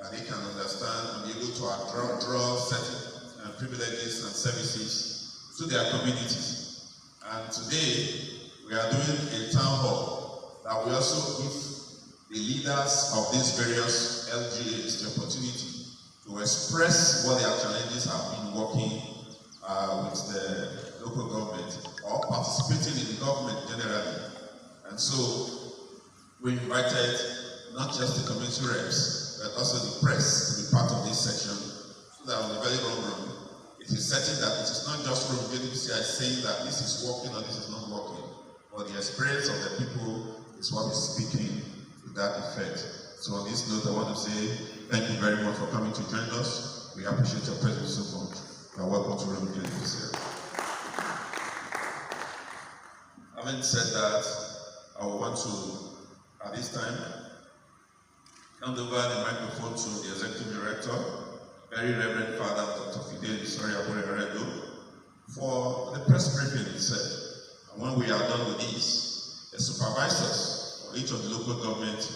that they can understand and be able to draw certain privileges and services to their communities. And today, we are doing a town hall that we also give the leaders of these various LGAs the opportunity to express what their challenges have been working with the local government or participating in the government generally. And so we invited not just the community reps, but also the press to be part of this section, so that on the very long run, it is certain that it is not just from JDPCI saying that this is working or this is not working, but the experience of the people is what is speaking to that effect. So on this note, I want to say thank you very much for coming to join us. We appreciate your presence so much. You are welcome to Uromi JDPCI. Having said that, I want to, at this time, hand over the microphone to the Executive Director, Very Reverend Father Dr. Fidel Heredo, for the press briefing itself. And when we are done with this, the supervisors for each of the local governments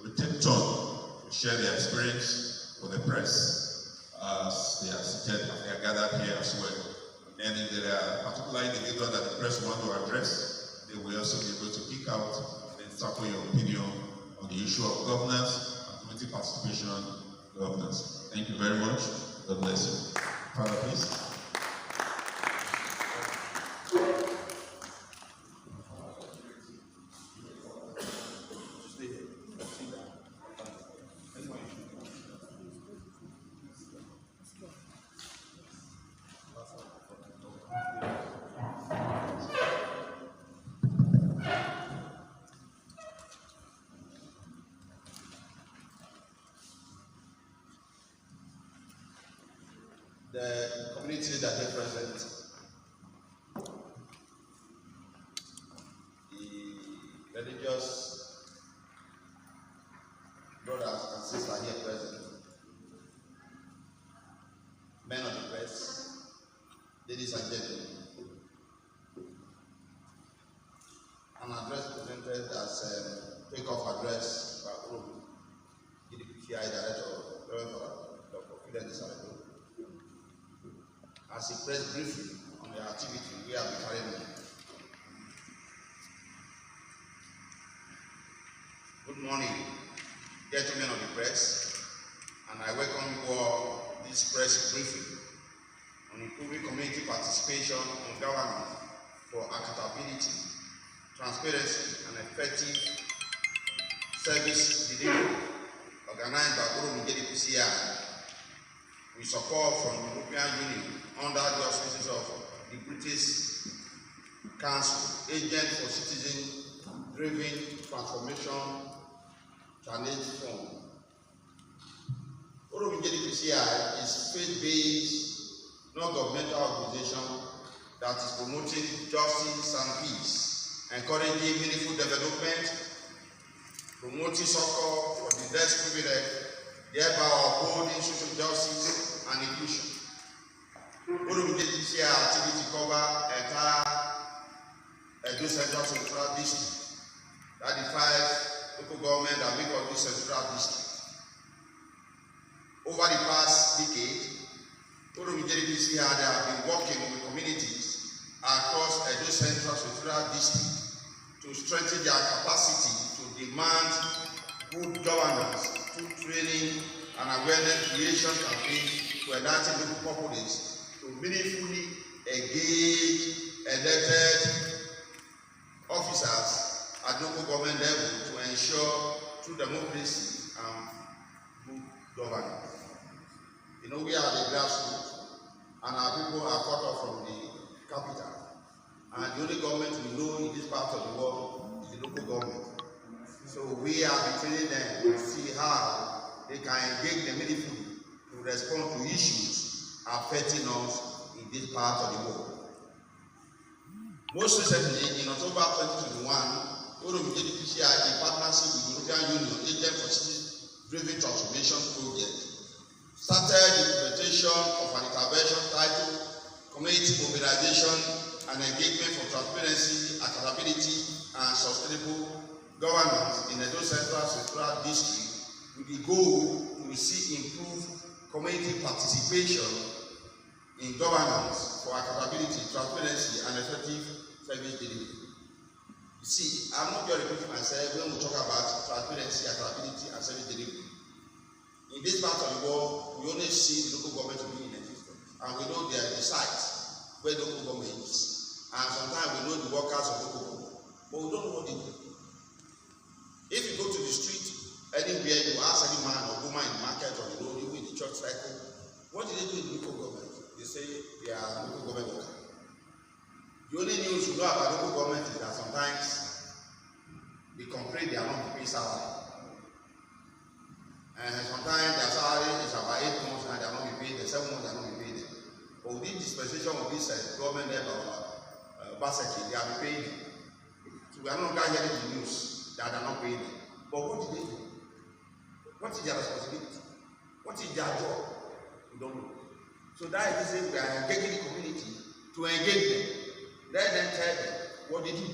will take turn to share their experience with the press as they are seated, as they are gathered here as well. And if there are particular individuals that the press want to address, they will also be able to pick out and tackle your opinion on the issue of governance and community participation governance. Thank you very much. God bless you. Father, please. The community that they present, the religious brothers and sisters here present, men of the press, ladies and gentlemen, an address presented as a take-off address by Uromi, GDPCI Director, Dr. Fidel Heredo, as a press briefing on the activity we have been carrying on. Good morning, gentlemen of the press, and I welcome you all to this press briefing on improving community participation on government for accountability, transparency, and effective service delivery, organized by Uromi JDPCI with support from the European Union under the auspices of the British Council, Agent for Citizen-Driven Transformation Challenge Fund. Uromi JDPCI is a faith-based, non-governmental organization that is promoting justice and peace, encouraging meaningful development, promoting succor for the less privileged, thereby upholding social justice and inclusion. Uromi JDPCI activity cover entire Edo Central Senatorial District, that the 5 local government that make up this Senatorial District. Over the past decade, Uromi JDPCI have been working with communities across Edo Central Senatorial District to strengthen their capacity to demand good governance through training and awareness creation campaigns to enlighten local populace to meaningfully engage elected officers at local government level to ensure true democracy and good governance. You know, we are the grassroots, and our people are cut off from the capital, and the only government we know in this part of the world is the local government. So we are training them to see how they can engage them meaningfully to respond to issues affecting us in this part of the world. Most recently, in October 2021, Uromi JDPCI, in partnership with the European Union Agent for Citizen-Driven Transformation Project, started the implementation of an intervention titled Community Mobilization and Engagement for Transparency, Accountability, and Sustainable Governance in Edo Central Senatorial District, with the goal to we see improved community participation in governance for accountability, transparency, and effective service delivery. You see, I'm not going to repeat myself when we talk about transparency, accountability, and service delivery. In this part of the world, we only see the local government to be in existence, and we know they are the sites where local government is, and sometimes we know the workers of local government, but we don't know what they do. If you go to the street, anywhere, you ask any man or woman in the market or the road, even in the church cycle, what do they do in local government? They say they are local government workers. The only news you know about local government is that sometimes they complain they are not paid salary. And sometimes their salary is about 8 months and they are not paid, the 7 months they are not paid. But within dispensation of this government basically, they are paid. So we are not going to hear the news that they are not paid. But what did they do? What is their responsibility? What is their job? We don't know. So that is the reason we are engaging the community to engage them. Let them tell them what they do.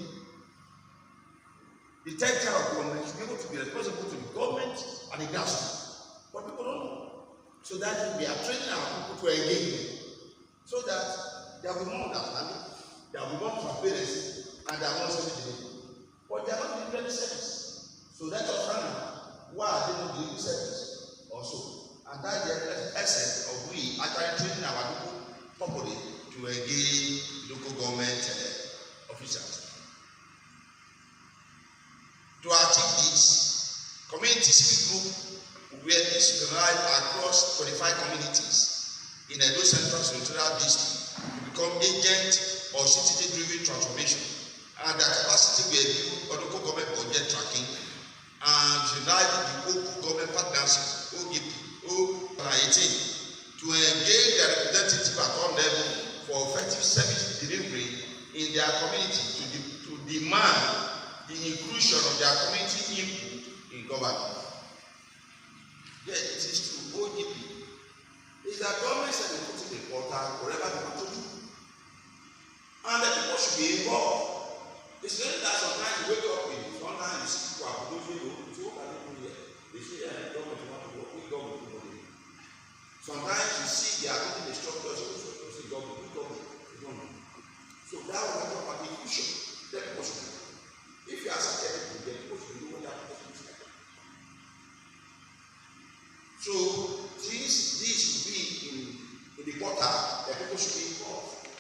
The third tier of government should be able to be responsible to the government and the grassroots. But people don't know. So that we are training our people to engage them. So that there will be more understanding, there will be more transparency, and there will be more service delivery. But they are not doing any service. So let us find out why they don't do service also. And that is the essence of we actually training our people properly to engage local government officials. To achieve this, community civic group were institutionalized across 25 communities in Edo Central Senatorial District to become agent or citizen-driven transformation, and their capacity were given for local government budget tracking and united the local government partnership (OGP) 2018 to engage their representatives at all levels for effective service delivery in their community to demand the inclusion of their community input in government. Yes, it is true. OGP is that government said they put in a portal wherever they want to do, and the people should be involved. It's not that sometimes you wake up in sometimes you see people are producing you say, what are they doing here? They say, government want to work with government. Sometimes you see they are taking the structure, you say, government. So that was talk about the inclusion. Let people should do. If you are certain, then people should do what they are supposed to do. So this should be in the portal that people should be involved.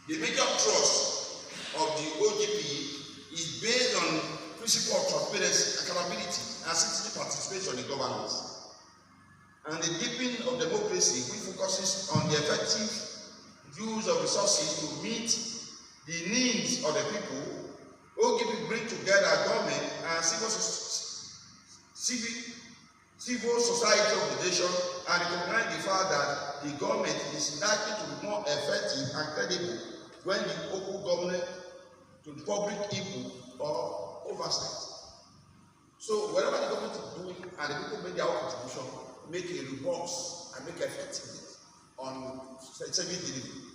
The major thrust of the OGP is based on principle of transparency, accountability, and citizen participation in governance, and the deepening of democracy, which focuses on the effective use of resources to meet the needs of the people. OGP bring together government and civil society organization and recognize the fact that the government is likely to be more effective and credible when the open government to the public input or oversight. So whatever the government is doing and the people make their own contribution, make a robust and make effectiveness on service delivery.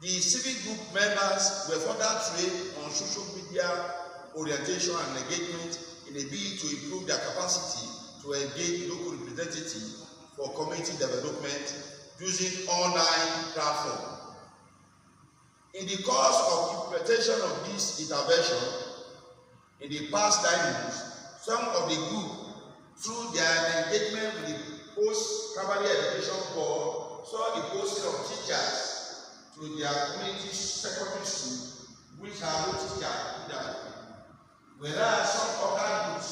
The civic group members were further trained on social media orientation and engagement in a bid to improve their capacity to engage local representatives for community development using online platforms. In the course of implementation of this intervention, in the past 9 months, some of the group, through their engagement with the post-primary education board, saw the posting of teachers to their community secondary school, which are no teachers. Whereas some other groups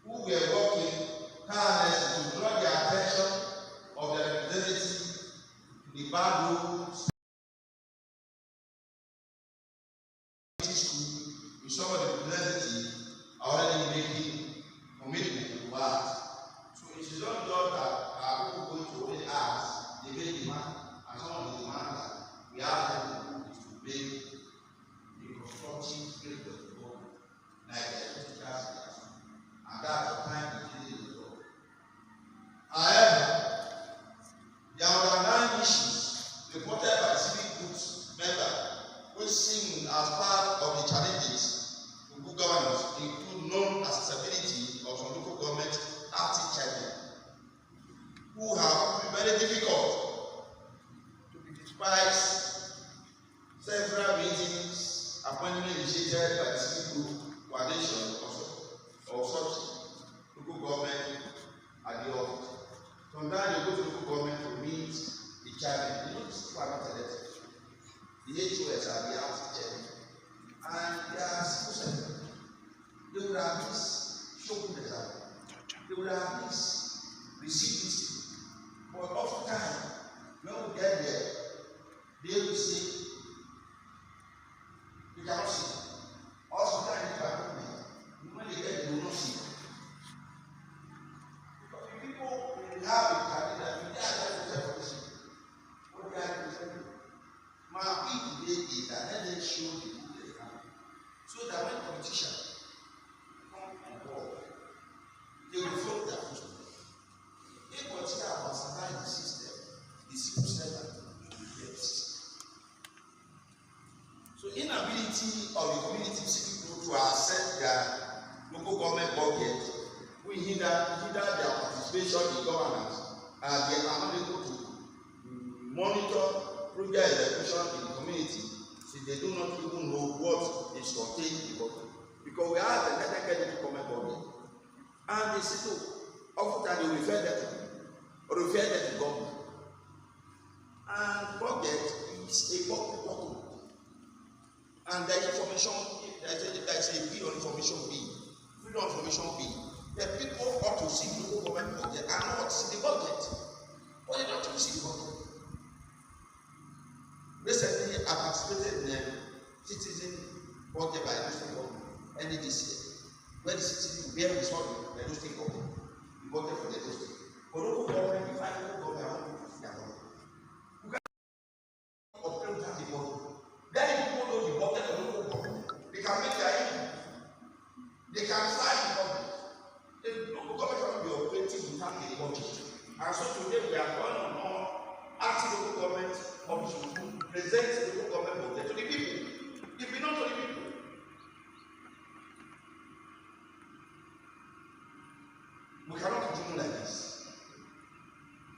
who were working tirelessly to draw the attention of their representatives to the bad rules school, with some of the representatives are already making commitment to that. So it is not just that our people going to only ask, they make demand, and some of the demand that we have them to do is to make the constructive framework of the government, like the teachers, and that's the time we did it before. However, there are underlying issues reported by the civic groups members, which seem as part of the challenges to good governance include non-accessibility show them that they will at least receive this. But oftentimes, when we get there, they will say, you cannot see. Also, when they get, they will not see. Because the people will have a Caritas, they are there for this. What they are representing. My plea today is that let them show the people they have. So that when politicians come on board, they will float their footsteps. If politicians have survived the system, the civil servant will be the system. So inability of the community people to accept their local government budget will hinder their participation in governance, and they are not able to monitor project execution in the community, since they do not even know what is contained in the budget. Because we have the dedicated government budget, and they say no. Often they refer that to me, or refer that to government. And budget is a public document, and there is information. There is a bill on information bill, freedom of information bill. The people ought to see the local government budget and not see the budget, but they don't see the budget. Recently, I participated in a citizen budget by the state government, early this year, where the citizen bear is not the state government, the budget for the state. For local government, if I local government, I want to see their budget. You can obtain that the budget. Then people know the budget of local government. They can make their income. They can sign the budget. The local government cannot be operating without a budget. And so today we are going on asking local government officials to present the local government budget to the people. If we not to the people. We cannot continue like this.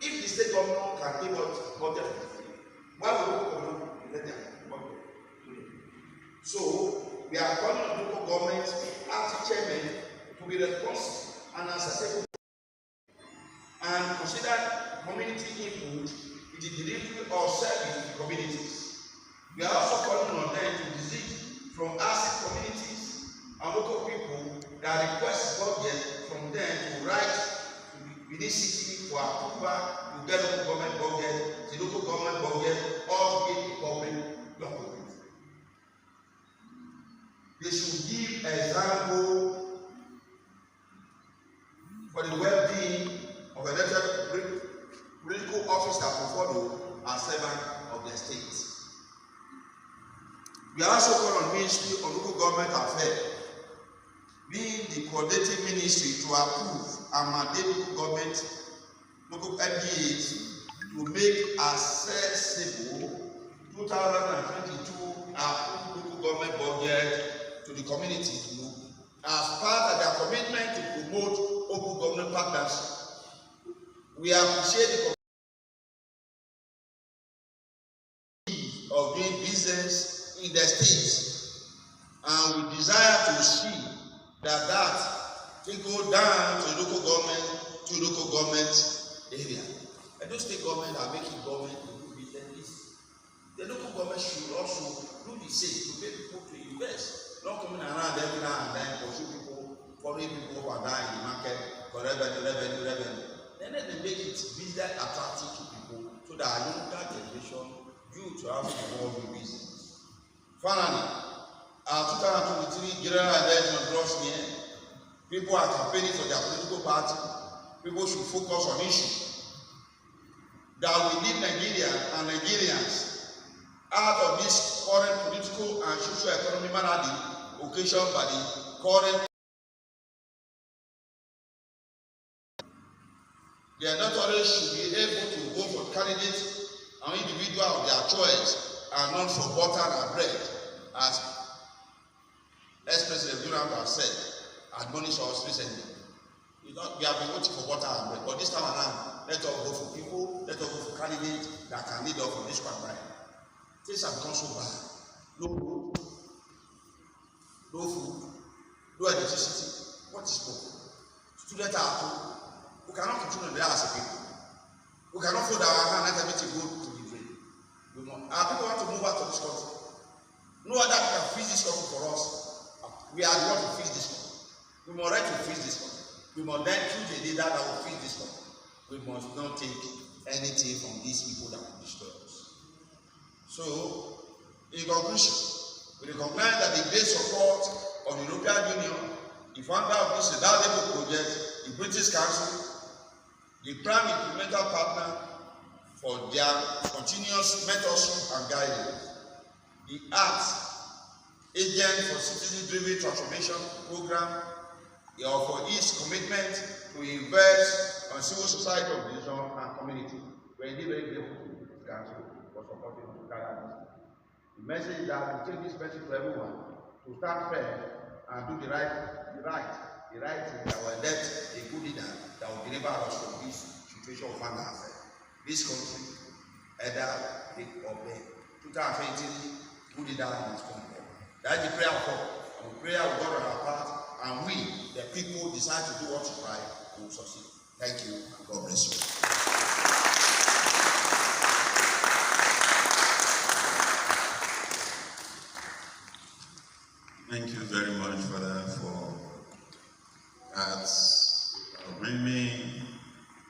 If the state government can give us budget for free, why will local government present their budget to the people? So we are calling on local government as the chairman to be responsible and accessible and consider community input in the delivery of service to communities. We are also calling on them to desist from asking communities and local people that request budget from them to write to the city for approval to get local government budget, the local government budget, or to get a public document. They should give example for the well-being of elected political officers to follow as servants of their states. We are also called on Ministry of Local Government Affairs, being the coordinating ministry, to approve and mandate local government, local MDAs to make accessible 2022 approved local government budget to the community as part of their commitment to promote local government partnership. We appreciate the of doing business in the states, and we desire to see that will go down to local government area. And those state government are making government to do business. The local government should also do the same to make people to invest, not coming around every now and then pursue people, foreign people who are dying in the market for revenue. Then they make it business attractive to people so that our younger generation due to have involved in business. Finally, our 2023 general election draws near. People are campaigning for their political party. People should focus on issues that will lead Nigeria and Nigerians out of this current political and socio-economic malady occasioned by the current. The electorate should be able to vote for candidates and individuals of their choice and not for butter and bread, as ex-President Uromi has said, admonished us recently. We have been voting for butter and bread, but this time around, let us vote for people, let us vote for candidates that can lead us from this quagmire. Things have become so bad. No road, no food, no electricity. What is broken? Students are at home. We cannot continue there as a people. We cannot fold our hand and let everything go to the drain. Our people want to move out of this country. No other can fix this country for us. We are the ones to fix this country. We must try to fix this country. We must then choose a leader that will fix this country. We must not take anything from these people that will destroy us. So, in conclusion, we recognize that the great support of the European Union, the founder of this Senatorial project, the British Council, the prime implemental partner for their continuous mentorship and guidance, the agent for citizen-driven transformation program, for its commitment to invest on civil society organization and community. We are indeed very grateful to the Council for supporting Caritas. The message is that we take this message to everyone to start fair and do the right thing that will elect a good leader that will deliver us from this situation of find ourselves. This country, either big or big, 2023, good leader must come up. That's the prayer for. And we pray with God on our part, and we, the people, decide to do what is right, we will succeed. Thank you, and God bless you. Thank you very much, Father, for that bringing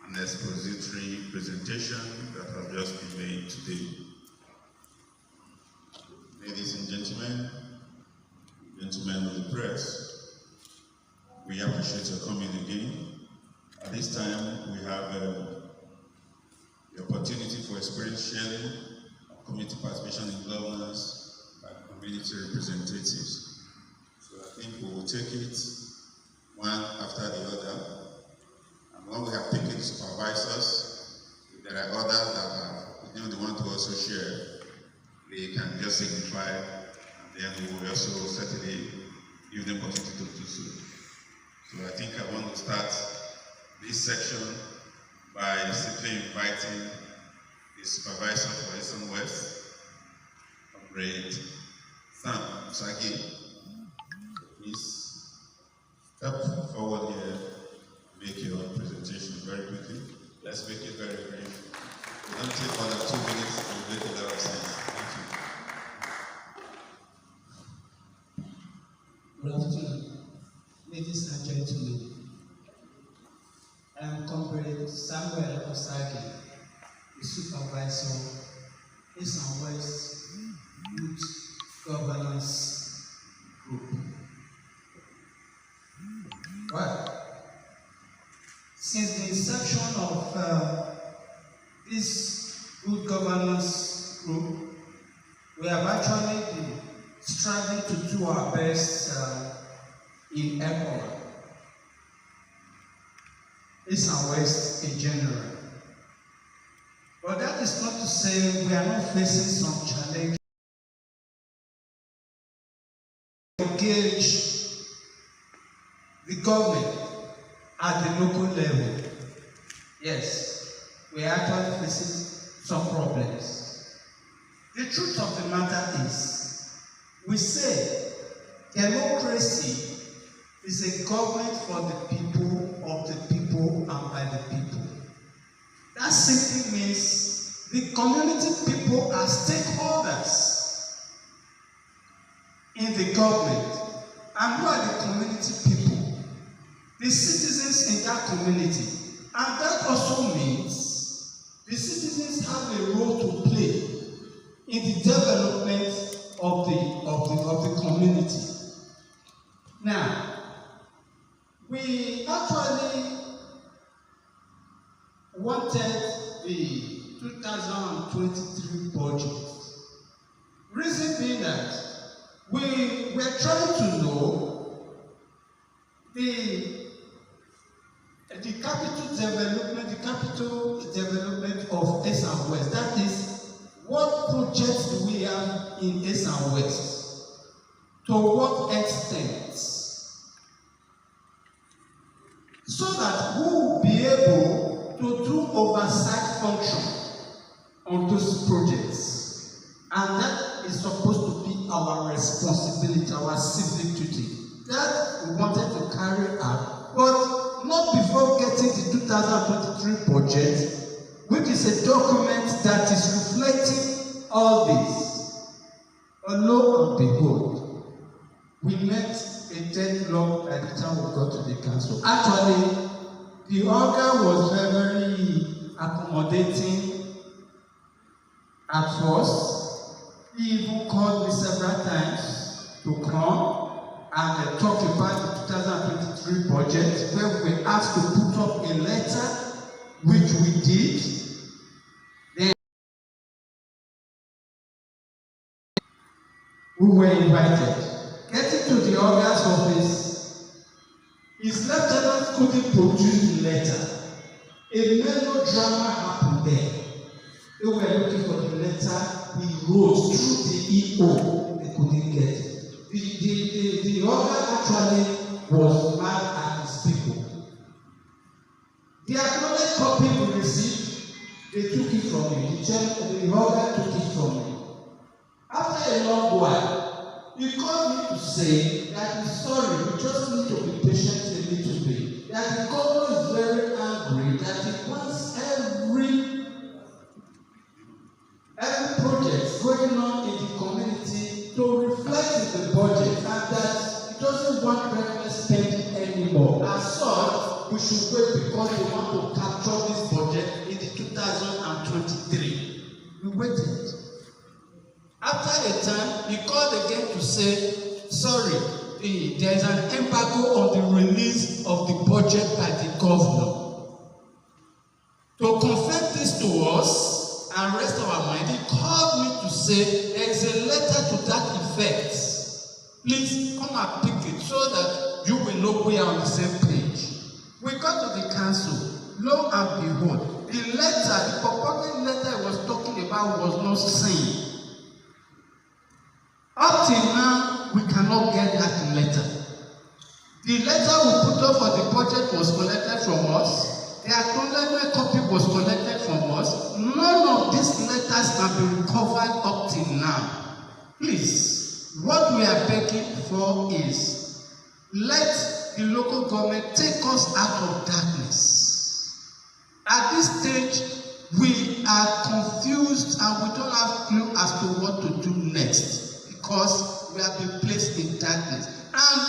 an expository presentation that has just been made today. Ladies and gentlemen of the press, we appreciate your coming again. At this time, we have the opportunity for experience sharing, community participation in governance, and community representatives. So I think we will take it one after the other. And when we have taken supervisors, if there are others that they want to also share, they can just signify, and then we will also certainly give them opportunity to do so. So I think I want to start this section by simply inviting the supervisor for Eastern West, Comrade Sam Sagi. Please step forward here and make your presentation very quickly. Let's make it very brief. We don't take more than 2 minutes to make a lot of sense. Thank you. Good afternoon, ladies and gentlemen. I am Comrade Samuel Osagi, the supervisor, East and West Youth Governance Group. Well, since the inception of this Good Governance Group, we have actually been striving to do our best in ECOWA, East and West in general. But that is not to say we are not facing some challenges. Engage the government at the local level. Yes, we are actually facing some problems. The truth of the matter is, we say democracy is a government for the people, of the people, and by the people. That simply means the community people are stakeholders in the government. And who are the community people? The citizens in that community. And that also means the citizens have a role to play in the development of the community. Now, we actually wanted the 2023 budget. Reason being that we were trying to know the capital development of East and West. That is, what projects do we have in East and West? To what extent? So that we will be able to do oversight function on those projects. And that is supposed to be our responsibility, our civic duty. That we wanted to carry out, but not before getting the 2023 budget, which is a document that is reflecting all this. But lo and behold, we met a deadlock by the time we got to the council. Actually, the organ was very accommodating at first. He even called me several times to come and talk about the 2023 budget, where we were asked to put up a letter, which we did. Then we were invited. Getting to the organ's office, his lieutenant couldn't produce the letter. A melodrama happened there. They were looking for the letter he wrote through the EO. They couldn't get it. The organ actually was mad at his people. The acknowledged copy we received, they took it from me. The organ took it from me. After a long while, he called me to say that he's sorry, we just need to be patient a little bit. That the governor is very angry, that he wants every project going on in the community to reflect in the budget, and that he doesn't want reckless spending anymore. As such, we should wait because they want to capture this budget in the 2023. We waited. After a time, he called again to say, sorry, there is an embargo on the release of the budget by the governor. To confirm this to us and rest our mind, he called me to say there is a letter to that effect. Please come and pick it so that you will know we are on the same page. We got to the council. Lo and behold, the letter, the purported letter I was talking about was not seen. Up till now, we cannot get that letter. The letter we put up for the budget was collected from us. The acknowledgement copy was collected from us. None of these letters can be recovered up till now. Please, what we are begging for is, let the local government take us out of darkness. At this stage, we are confused and we don't have clue as to what to do next. Because we have been placed in darkness. And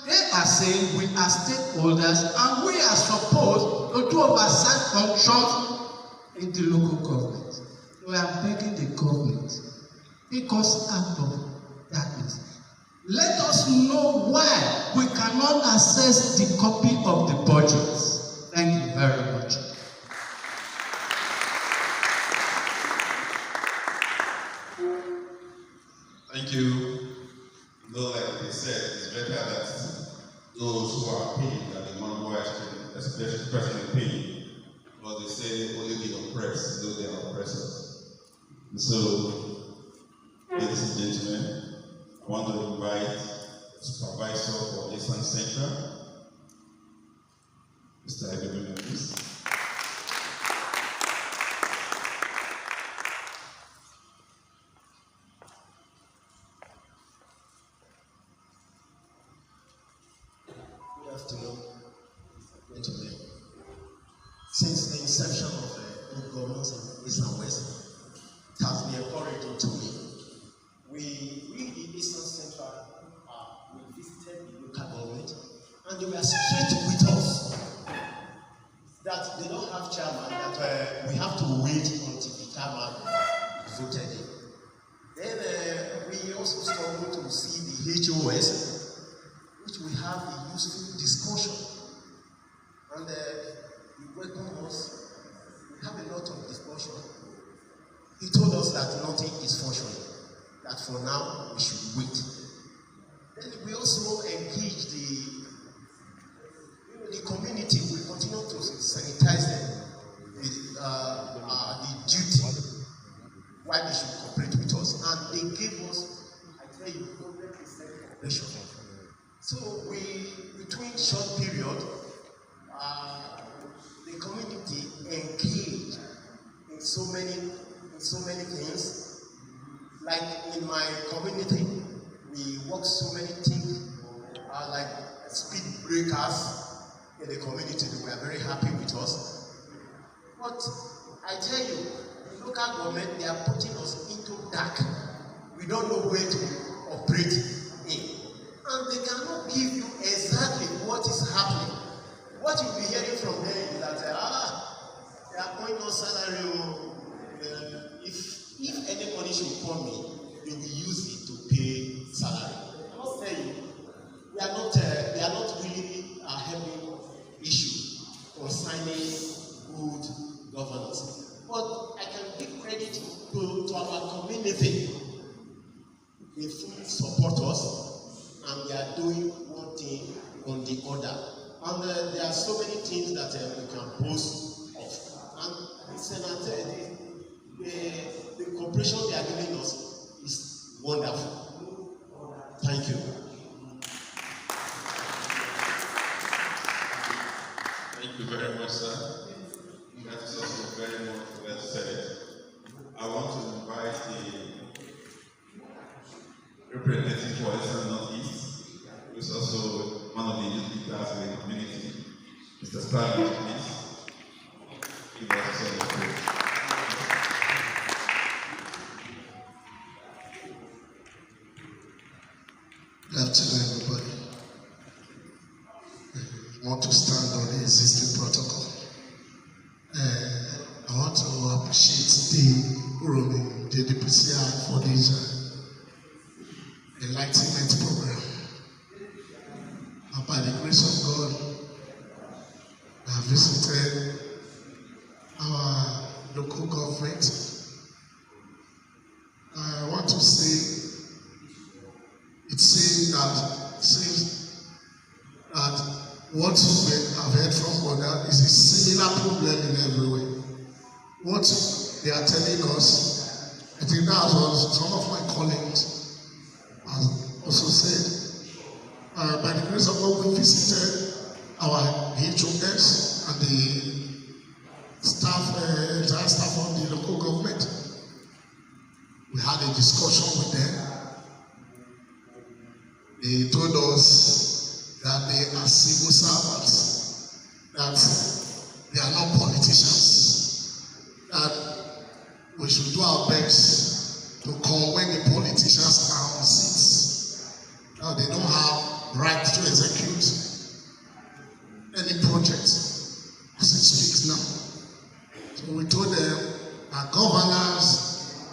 they are saying we are stakeholders and we are supposed to do oversight functions in the local government. We are begging the government, take us out of darkness. Let us know why we cannot access the copy of the budget. Thank you very much. Thank you. Though, like they said, it's better that those who are paid than the one who are expressing pain. But they say only the oppressed, though they are oppressors. And so, ladies and gentlemen, I want to invite the supervisor for Eastern Central, Mr. Uromi, please. Good afternoon, gentlemen. Since the inception of good governance in East and West, it has been encouraging to me. We the Eastern Central, we visited the local government, and they were straight with us that they don't have chairman, that we have to wait until the chairman is voted in. Then we also struggle to see the HOS, which we have a useful discussion. And he welcomed us. We have a lot of discussion. He told us that nothing is functioning, that for now we should wait. Then we also engage the community. We continue to sanitize them with the duty why they should cooperate with us. And they gave us, I tell you, 100% cooperation. So between short period, the community engaged in so many things. Like in my community, we work so many things, like speed breakers in the community. They were very happy with us. But I tell you, the local government, they are putting us into dark. We don't know where to operate in. And they cannot give you what you'll be hearing from them is that they are going on salary. If any money should come in, they will use it to pay salary. I must tell you, they are not really a heavy issue concerning good governance. But I can give credit to our community. They fully support us, and they are doing one thing on the other. And there are so many things that we can boast of. And the Senatorial, the cooperation they are giving us is wonderful. Thank you. Thank you very much, sir. That is also very much well said. I want to invite the representative for Eastern Northeast, who is also one of the youth leaders in the community, Mr. Stalin, please. Give us some support. Good afternoon, everybody. I want to stand on the existing protocol. I want to appreciate the Uromi, the DPCI, for this enlightenment program. And by the grace of God, I have visited our local government. I want to say, it seems that what we have heard from others is a similar problem in every way. What they are telling us, I think that was some of my colleagues have also said. By the grace of God, we visited our HOS and the entire staff of the local government. We had a discussion with them. They told us that they are civil servants, that they are not politicians, that we should do our best to come when the politicians are on seats. Now they don't have right to execute any project as it speaks now. So we told them that governance,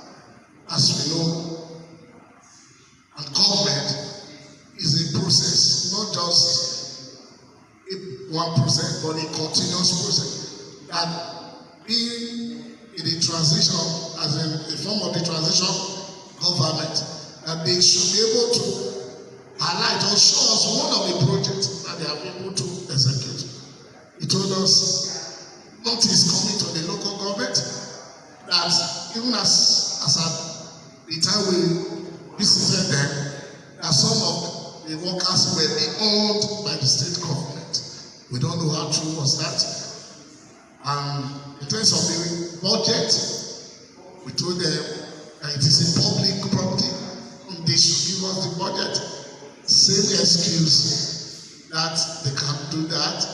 as we know, and government is a process, not just one process, but a continuous process. That being in the transition, as in a form of the transition government, that they should be able to highlight or show us one of the projects that they are able to execute. He told us notice coming to the local government that even as at the time we visited them, that some of the workers were owned by the state government. We don't know how true was that. And in terms of the budget, we told them that it is a public property and they should give us the budget. Same excuse that they can't do that.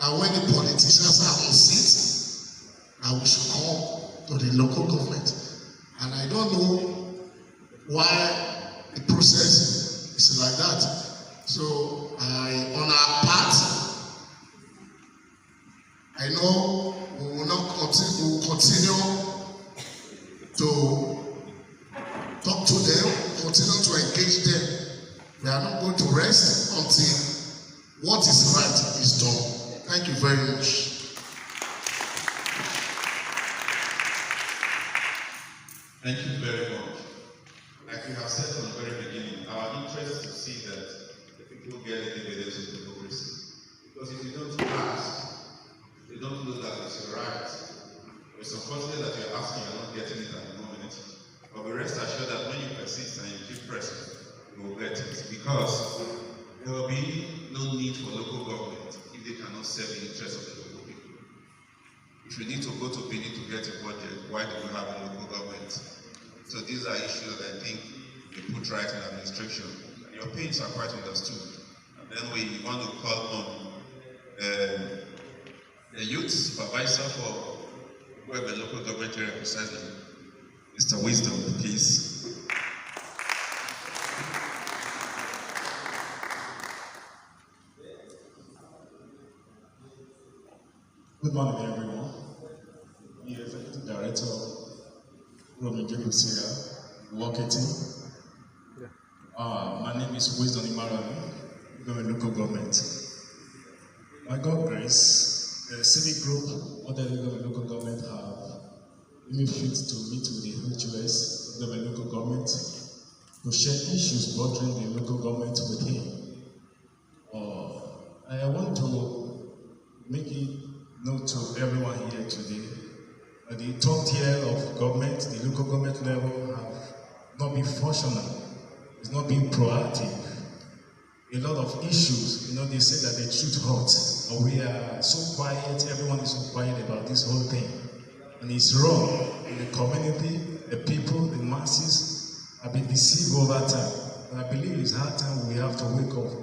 And when the politicians are on seats, that we should come to the local government. And I don't know why the process is like that. So on our part, I know we will not continue. We will continue to talk to them, continue to engage them. We are not going to rest until what is right is done. Thank you very much. Thank you very much. Like we have said from the very beginning, our interest is to see that the people get the dividends of democracy. Because if you don't ask, they don't know that it's your right. It's unfortunate that you're asking, you're not getting it at the moment. But we rest assured that when you persist and you keep pressing, you will get it. Because there will be no need for local government if they cannot serve the interests of the local people. If we need to go to Benin to get a budget, why do we have a local government? So these are issues that I think we put right in administration. Your pains are quite understood. And then we want to call on the youth supervisor for whoever local government area precisely, Mr. Wisdom, please. Good morning, everyone. The Executive Director, Uromi, marketing. My name is Wisdom Imarami, Uromi local government. By God's grace, the civic group of the local government have been fit to meet with the HOS, the local government, to share issues bothering the local government with him. I want to make it known to everyone here today that the top tier of government, the local government level, have not been functional. It's not been proactive. A lot of issues, they say that the truth hurts, and we are so quiet, everyone is so quiet about this whole thing. And it's wrong. In the community, the people, the masses have been deceived over time. And I believe it's hard time we have to wake up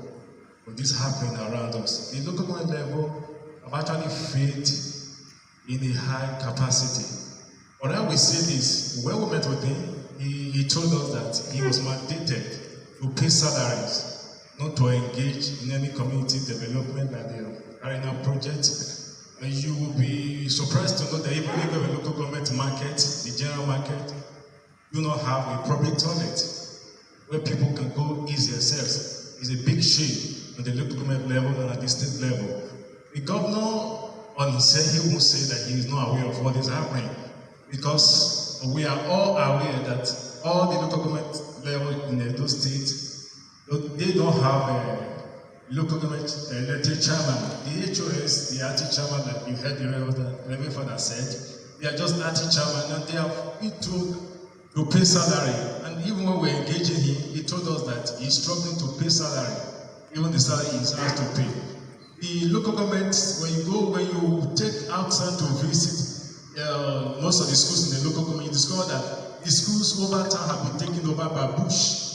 for this happening around us. The local government level have actually failed in a high capacity. But I will say this, when we met with him, he told us that he was mandated to pay salaries, not to engage in any community development like the Arena project. And you will be surprised to know that even if the local government market, the general market, do not have a public toilet where people can go easy themselves. It's a big shame on the local government level and at the state level. The governor on his side, he won't say that he is not aware of what is happening, because we are all aware that all the local government level in Edo State, they don't have a local government elected chairman. The HOS, the RT chairman, like you heard the Reverend Father said, they are just RT chairman, and they have been told to pay salary. And even when we're engaging him, he told us that he's struggling to pay salary. Even the salary is hard to pay. The local government, when you take outside to visit most of the schools in the local government, you discover that the schools over time have been taken over by bush.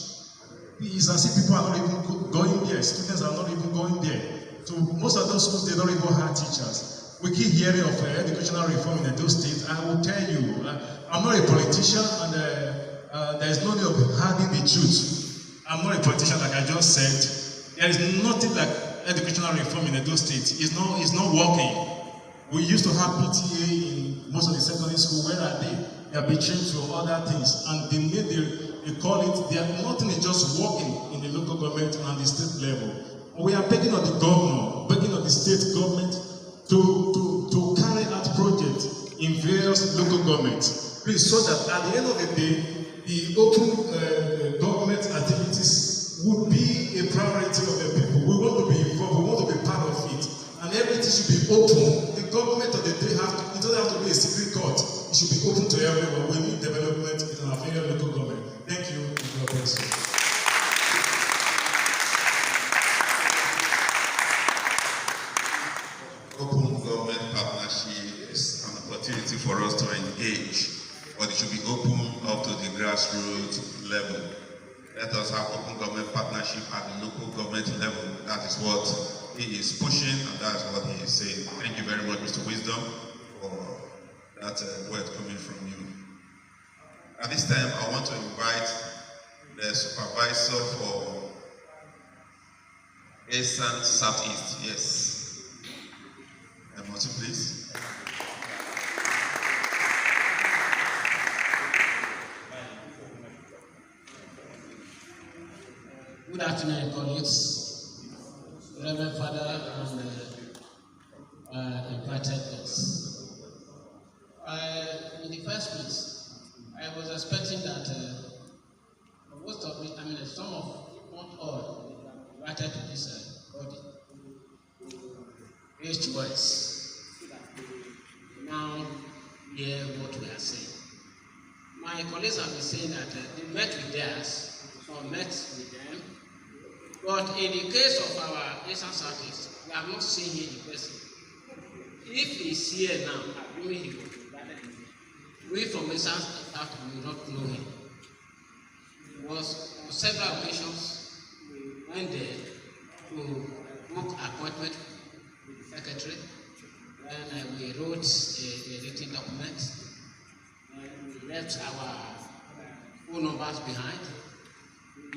It's as if people are not even going there. Students are not even going there. So most of those schools, they don't even have teachers. We keep hearing of educational reform in those states. I will tell you, I'm not a politician, and there is no need of hiding the truth. I'm not a politician, like I just said. There is nothing like educational reform in those states. It's not working. We used to have PTA in most of the secondary school. Where are they? They have been changed to other things, and the name they call it, nothing is just working in the local government and the state level. We are begging on the governor, begging on the state government to carry out projects in various local governments. Please, so that at the end of the day, the open government activities would be a priority of the people. We want to be involved, we want to be part of it, and everything should be open. The government of the day it doesn't have to be a secret court. It should be open to everyone. We need development in our very local government. Thank you. God bless you. Open government partnership is an opportunity for us to engage, but it should be open up to the grassroots level. Let us have open government partnership at the local government level. That is what he is pushing, and that is what he is saying. Thank you very much, Mr. Wisdom, for that word coming from you. At this time, I want to invite the supervisor for Eastern Southeast. Yes. Mountain, please. Good afternoon, colleagues, Reverend Father, and invited guests. In the first place, I was expecting that most of it, some of, not all, invited to this body, raised voice. Now, hear what we are saying. My colleagues have been saying that they met with theirs, or met with them. But in the case of our Eastern Southeast, we have not seen him in person. If he is here now, assuming he will be invited him. We from Eastern South will not know him. It was on several occasions we went there to book appointment with the secretary. Then we wrote a written document. And we left our phone numbers behind.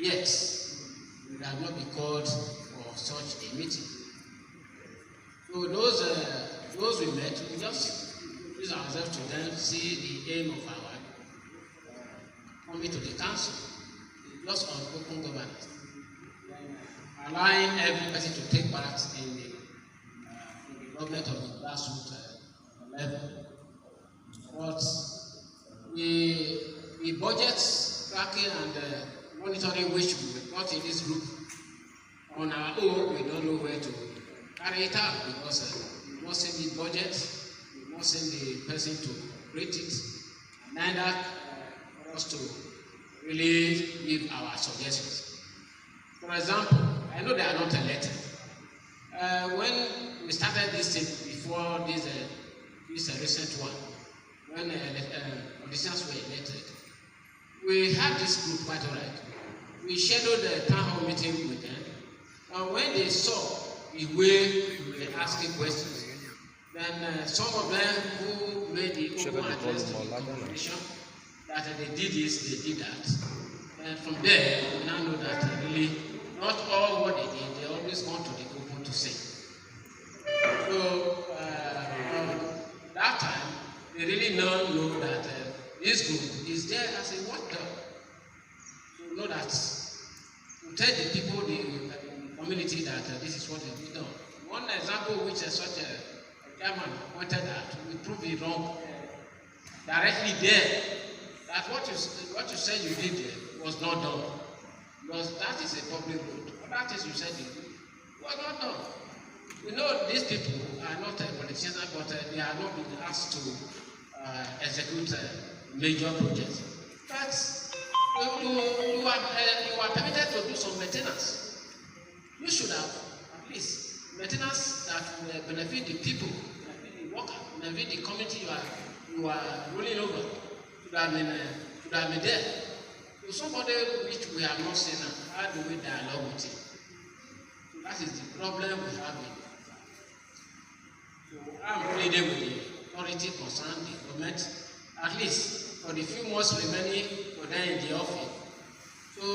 Yet, we have not been called for such a meeting. So those those we met, we just use ourselves to then see the aim of our coming to the council. Just on open governance, allowing every person to take part in the government of the grassroots level. But the budget tracking and monitoring which we got in this group, on our own, we don't know where to carry it out because we've not seen the budget, we've not seen the person to create it, and neither for us to really give our suggestions. For example, I know they are not elected. When we started this thing before this recent one, when politicians were elected, we had this group quite all right. We scheduled a town hall meeting with them, and when they saw the way we were asking questions, then some of them who made the open address to the congregation that they did this, they did that. And from there, we now know that really not all what they did, they always gone to the open to say. So that time, they really now know that this group is there as a watchdog. To know that, to tell the people, the community that this is what they done. One example which is such a chairman pointed out, we proved it wrong directly there. That what you said you did was not done. Because that is a public road. But that is you said it was not done. We know these people are not politicians, but they are not being asked to execute major projects. But you are permitted to do some maintenance. You should have at least maintenance that will benefit the people, benefit the worker, benefit the community you are ruling over. Should have been there. So somebody which we have not seen, how do we dialogue with him? So that is the problem we have in. So I'm pleading with the authority concerned, the government, at least for the few months remaining for them in the office. So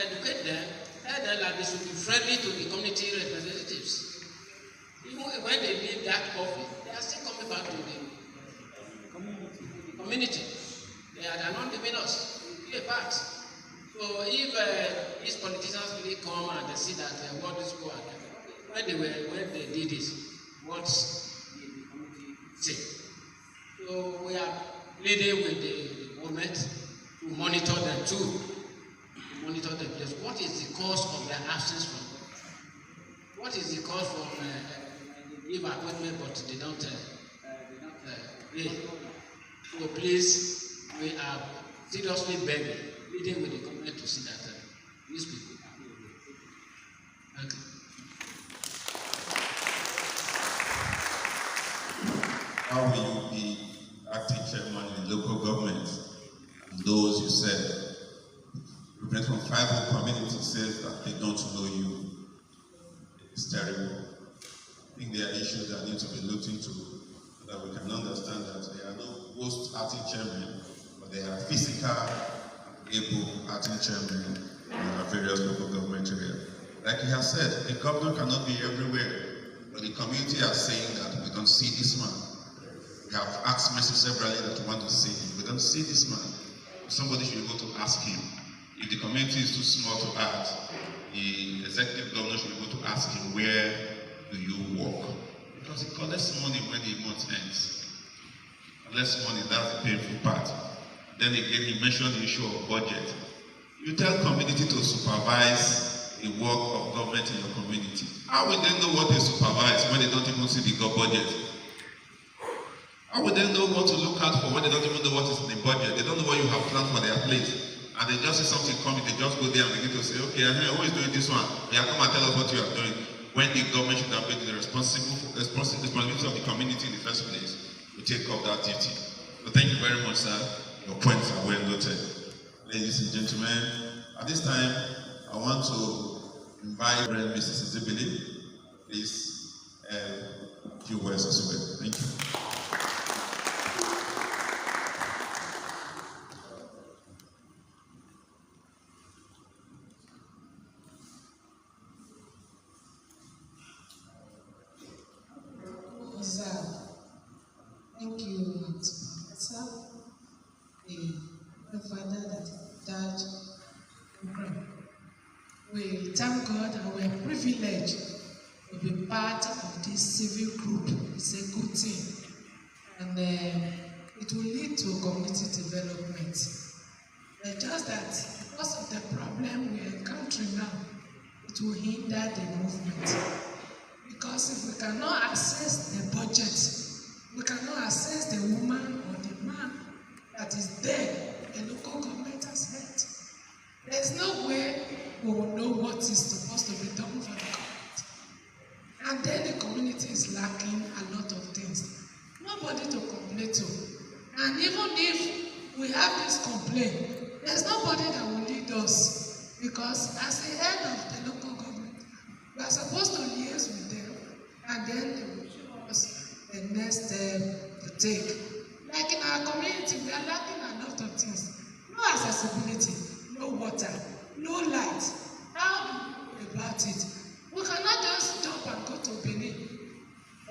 educate them, tell them that they should be friendly to the community representatives. Even when they leave that office, they are still coming back to the community. They are not leaving us. We play a part. So if these politicians really come and they see that what is going on, when they did this, what did the community say? So we are pleading with the government to monitor them too. To monitor them. Because what is the cause of their absence from government? What is the cause from they give appointment but they don't pay? So please, we are seriously begging, pleading with the government to see that these people are able. Thank you. How will you be acting chairman in local government? And those you said, represent from 5 whole communities says that they don't know you. It's terrible. I think there are issues that need to be looked into so that we can understand that there are no ghost acting chairmen, but there are physical, able acting chairmen in our various local government areas. Like he has said, the governor cannot be everywhere, but the community are saying that we don't see this man. We have asked Messi severally that we want to see him. We don't see this man. Somebody should be able to ask him. If the community is too small to ask, the executive governor should be able to ask him, where do you work? Because he collects money when the month ends. Less money, that's the painful part. Then again, he mentioned the issue of budget. You tell community to supervise the work of government in your community. How will they know what they supervise when they don't even see the budget? How will they know what to look out for when they don't even know what is in the budget? They don't know what you have planned for their place. And they just see something coming, they just go there and begin to say, okay, who is doing this one? Yeah, come and tell us what you are doing. When the government should have been the responsibility of the community in the first place, we take up that duty. So thank you very much, sir. Your points are well noted. Ladies and gentlemen, at this time, I want to invite Mrs. Zibili. Please, a few words as well. Thank you. thank God and we are privileged to be part of this civic group. It's a good thing. And it will lead to community development. Just that because of the problem we are encountering now, it will hinder the movement. Because if we cannot access the budget, we cannot access the woman or the man that is there, the local government has helped. There is no way we will know what is supposed to be done for the community. And then the community is lacking a lot of things. Nobody to complain to. And even if we have this complaint, there's nobody that will lead us. Because as the head of the local government, we are supposed to liaise with them, and then they will show us the next step to take. Like in our community, we are lacking a lot of things. No accessibility, no water, no light. How do we do about it? We cannot just jump and go to Benin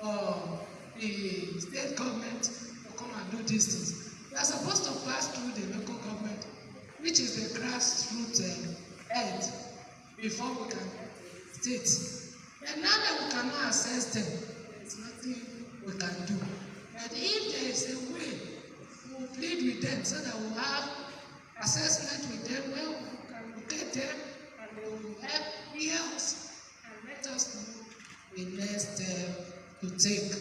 or the state government to come and do these things. We are supposed to pass through the local government, which is the grassroots head, before we can state. And now that we cannot access them, there is nothing we can do. But if there is a way, we will plead with them so that we will have assessment with them where we can locate them and they will help hear us and let us know the next step to take.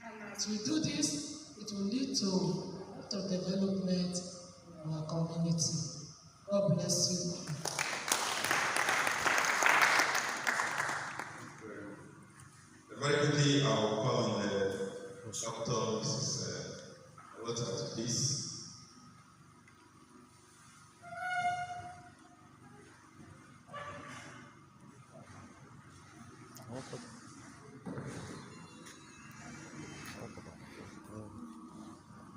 And as we do this, it will lead to a lot of development in our community. God bless you. Very quickly, I'll call on the Dr. Mrs. Walter, please. Okay.